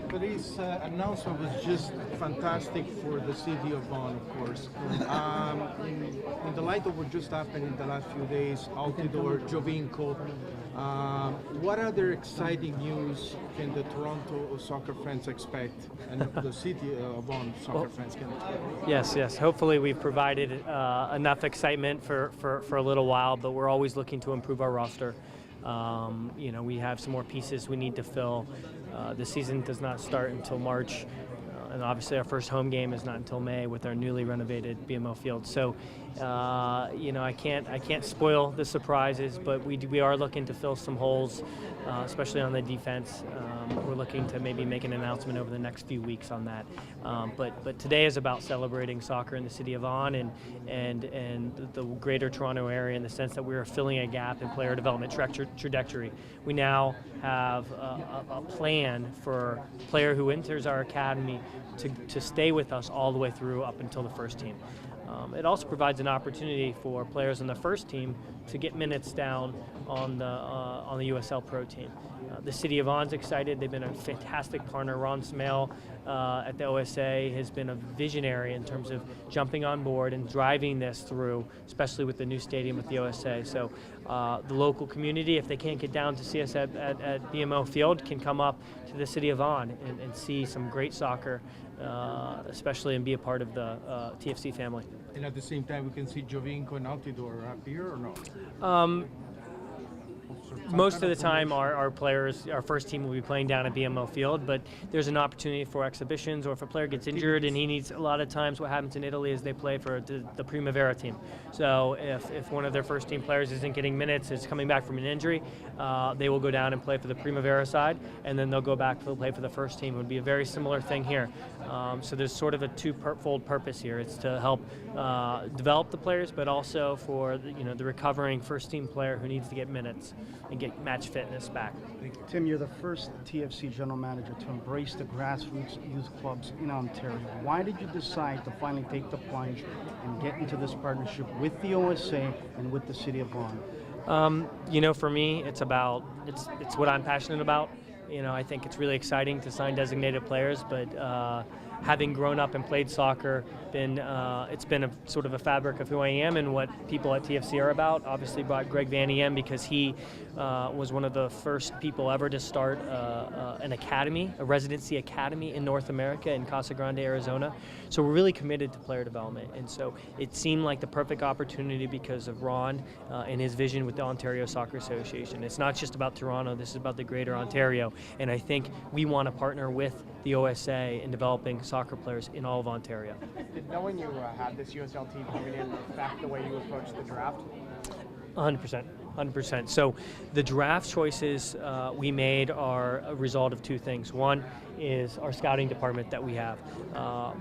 Today's announcement was just fantastic for the city of Bonn, of course. In the light of what just happened in the last few days, Altidore, Jovinko, what other exciting news can the Toronto soccer fans expect, and the city of Bonn soccer fans can expect? Yes. Hopefully we've provided enough excitement for a little while, but we're always looking to improve our roster. We have some more pieces we need to fill. The season does not start until March, and obviously our first home game is not until May with our newly renovated BMO field. So, I can't spoil the surprises, but we are looking to fill some holes, especially on the defense. We're looking to maybe make an announcement over the next few weeks on that. But today is about celebrating soccer in the city of Vaughan and the greater Toronto area, in the sense that we are filling a gap in player development trajectory. We now have a plan for a player who enters our academy to stay with us all the way through up until the first team. It also provides an opportunity for players on the first team to get minutes down on the USL Pro team. The city of Vaughan's excited. They've been a fantastic partner. Ron Smale at the OSA has been a visionary in terms of jumping on board and driving this through, especially with the new stadium at the OSA. So the local community, if they can't get down to see us at BMO Field, can come up to the city of Vaughan and see some great soccer, especially, and be a part of the TFC family. And at the same time, we can see Jovinko and Altidore up here, or no? Most of the time, our players, our first team will be playing down at BMO Field, but there's an opportunity for exhibitions, or if a player gets injured and he needs, a lot of times what happens in Italy is they play for the Primavera team. So if one of their first team players isn't getting minutes, is coming back from an injury, they will go down and play for the Primavera side, and then they'll go back to play for the first team. It would be a very similar thing here. So there's sort of a two-fold purpose here. It's to help develop the players, but also for the recovering first team player who needs to get minutes and get match fitness back. Tim, you're the first TFC general manager to embrace the grassroots youth clubs in Ontario. Why did you decide to finally take the plunge and get into this partnership with the OSA and with the city of Vaughan? For me, it's what I'm passionate about. I think it's really exciting to sign designated players, but having grown up and played soccer, it's been a sort of a fabric of who I am and what people at TFC are about. Obviously brought Greg Van Iem because he was one of the first people ever to start an academy, a residency academy in North America in Casa Grande, Arizona. So we're really committed to player development, and so it seemed like the perfect opportunity because of Ron and his vision with the Ontario Soccer Association. It's not just about Toronto, this is about the greater Ontario, and I think we want to partner with the OSA in developing soccer players in all of Ontario. Did knowing you had this USL team coming in affect the way you approach the draft? 100%. So the draft choices we made are a result of two things. One is our scouting department that we have. I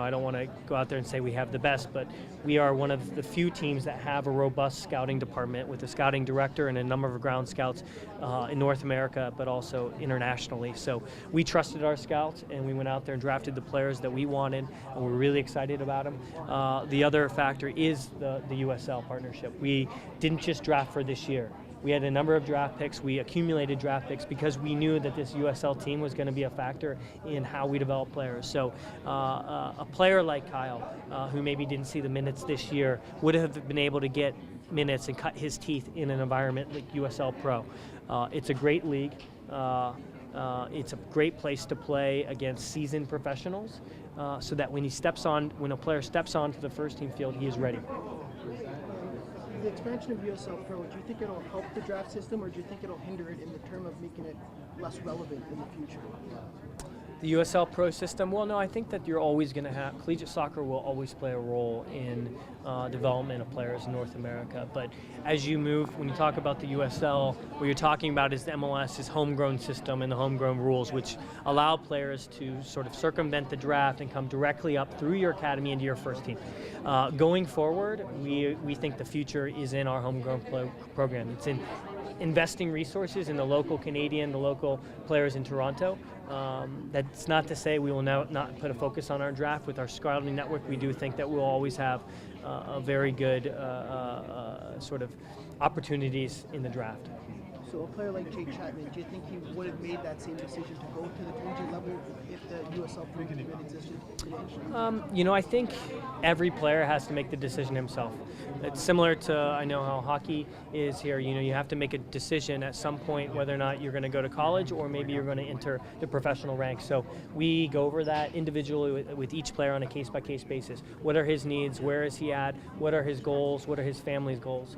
don't want to go out there and say we have the best, but we are one of the few teams that have a robust scouting department with a scouting director and a number of ground scouts in North America, but also internationally. So we trusted our scouts, and we went out there and drafted the players that we wanted, and we're really excited about them. The other factor is the USL partnership. We didn't just draft for this year. We had a number of draft picks. We accumulated draft picks because we knew that this USL team was going to be a factor in how we develop players. So a player like Kyle, who maybe didn't see the minutes this year, would have been able to get minutes and cut his teeth in an environment like USL Pro. It's a great league. It's a great place to play against seasoned professionals, so that when a player steps onto the first team field, he is ready. The expansion of USL Pro, do you think it'll help the draft system, or do you think it'll hinder it in the term of making it less relevant in the future? The USL Pro system, well, no, I think that you're always going to have, collegiate soccer will always play a role in development of players in North America. But as you move, when you talk about the USL, what you're talking about is the MLS's homegrown system and the homegrown rules, which allow players to sort of circumvent the draft and come directly up through your academy into your first team. Going forward, we think the future is in our homegrown program. It's in investing resources in the local Canadian, the local players in Toronto. That's not to say we will not put a focus on our draft. With our scouting network, we do think that we'll always have a very good sort of opportunities in the draft. So a player like Jake Chapman, do you think he would have made that same decision to go to the collegiate level if the USL program existed today? I think every player has to make the decision himself. It's similar to, I know how hockey is here. You have to make a decision at some point whether or not you're going to go to college or maybe you're going to enter the professional ranks. So we go over that individually with each player on a case-by-case basis. What are his needs? Where is he at? What are his goals? What are his family's goals?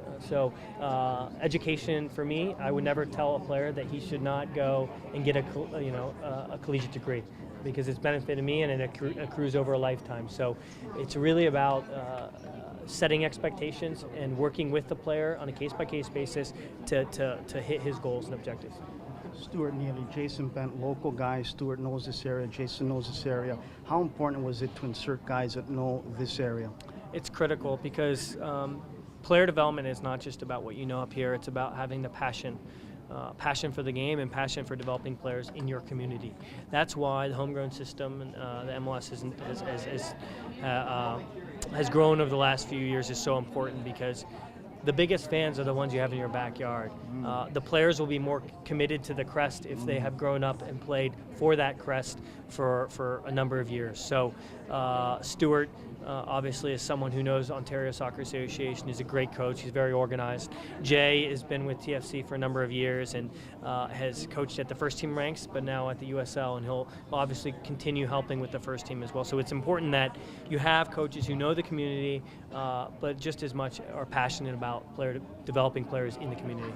Education for me, I would never tell a player that he should not go and get a collegiate degree, because it's benefited me and it accrues over a lifetime. So it's really about setting expectations and working with the player on a case-by-case basis to hit his goals and objectives. Stuart Neely, Jason Bent, local guys. Stuart knows this area, Jason knows this area. How important was it to insert guys that know this area? It's critical because player development is not just about what you know up here. It's about having the passion for the game and passion for developing players in your community. That's why the homegrown system and the MLS has grown over the last few years is so important, because the biggest fans are the ones you have in your backyard. The players will be more committed to the crest if they have grown up and played for that crest for a number of years. So Stuart obviously is someone who knows Ontario Soccer Association. He's a great coach. He's very organized. Jay has been with TFC for a number of years and has coached at the first team ranks, but now at the USL, and he'll obviously continue helping with the first team as well. So it's important that you have coaches who know the community, but just as much are passionate about developing players in the community.